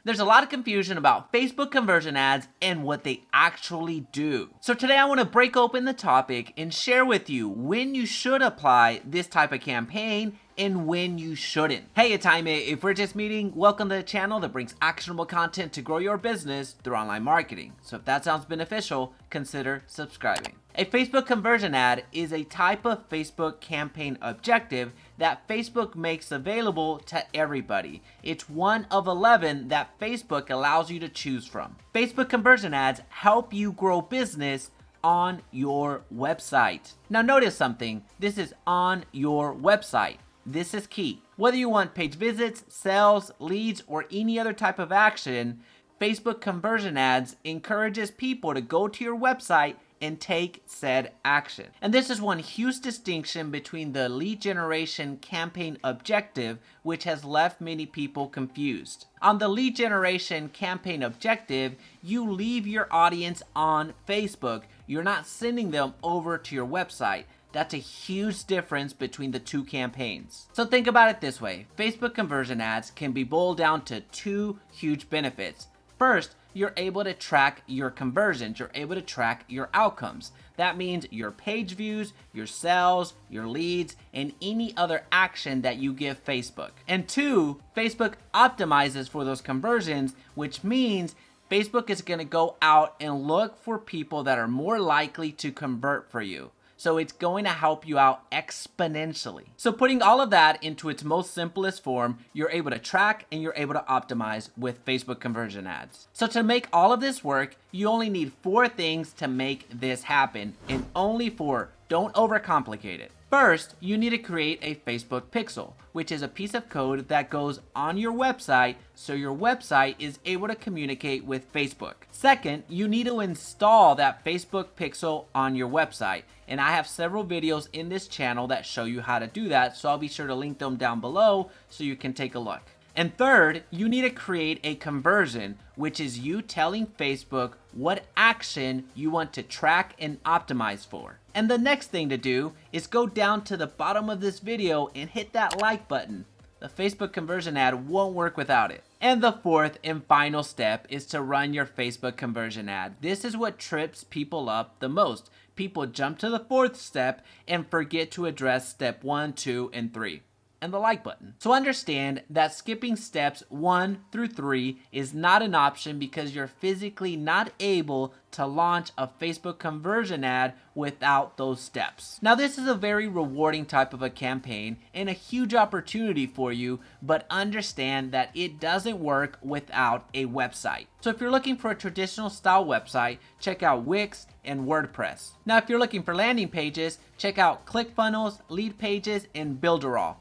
There's a lot of confusion about Facebook conversion ads and what they actually do. So today I want to break open the topic and share with you when you should apply this type of campaign and when you shouldn't. Hey, it's Jaime. If we're just meeting, welcome to the channel that brings actionable content to grow your business through online marketing. So if that sounds beneficial, consider subscribing. A Facebook conversion ad is a type of Facebook campaign objective that Facebook makes available to everybody. It's one of 11 that Facebook allows you to choose from. Facebook conversion ads help you grow business on your website. Now notice something, this is on your website. This is key. Whether you want page visits, sales, leads, or any other type of action, Facebook conversion ads encourages people to go to your website and take said action. And this is one huge distinction between the lead generation campaign objective, which has left many people confused. On the lead generation campaign objective, you leave your audience on Facebook. You're not sending them over to your website. That's a huge difference between the two campaigns. So think about it this way. Facebook conversion ads can be boiled down to two huge benefits. First, you're able to track your conversions. You're able to track your outcomes. That means your page views, your sales, your leads, and any other action that you give Facebook. And two, Facebook optimizes for those conversions, which means Facebook is going to go out and look for people that are more likely to convert for you. So it's going to help you out exponentially. So putting all of that into its most simplest form, you're able to track and you're able to optimize with Facebook conversion ads. So to make all of this work, you only need 4 things to make this happen, and only 4. Don't overcomplicate it. First, you need to create a Facebook pixel, which is a piece of code that goes on your website so your website is able to communicate with Facebook. Second, you need to install that Facebook pixel on your website. And I have several videos in this channel that show you how to do that, so I'll be sure to link them down below so you can take a look. And third, you need to create a conversion, which is you telling Facebook what action you want to track and optimize for. And the next thing to do is go down to the bottom of this video and hit that like button. The Facebook conversion ad won't work without it. And the fourth and final step is to run your Facebook conversion ad. This is what trips people up the most. People jump to the 4th step and forget to address step 1, 2, and 3. And the like button. So understand that skipping steps 1 through 3 is not an option because you're physically not able to launch a Facebook conversion ad without those steps. Now this is a very rewarding type of a campaign and a huge opportunity for you, but understand that it doesn't work without a website. So if you're looking for a traditional style website, check out Wix and WordPress. Now if you're looking for landing pages, check out ClickFunnels, Lead Pages, and Builderall.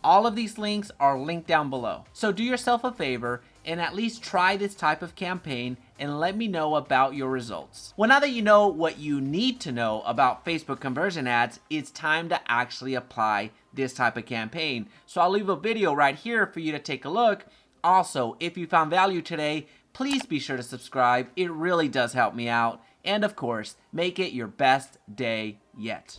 All of these links are linked down below. So do yourself a favor and at least try this type of campaign and let me know about your results. Well, now that you know what you need to know about Facebook conversion ads, it's time to actually apply this type of campaign. So I'll leave a video right here for you to take a look. Also, if you found value today, please be sure to subscribe. It really does help me out. And of course, make it your best day yet.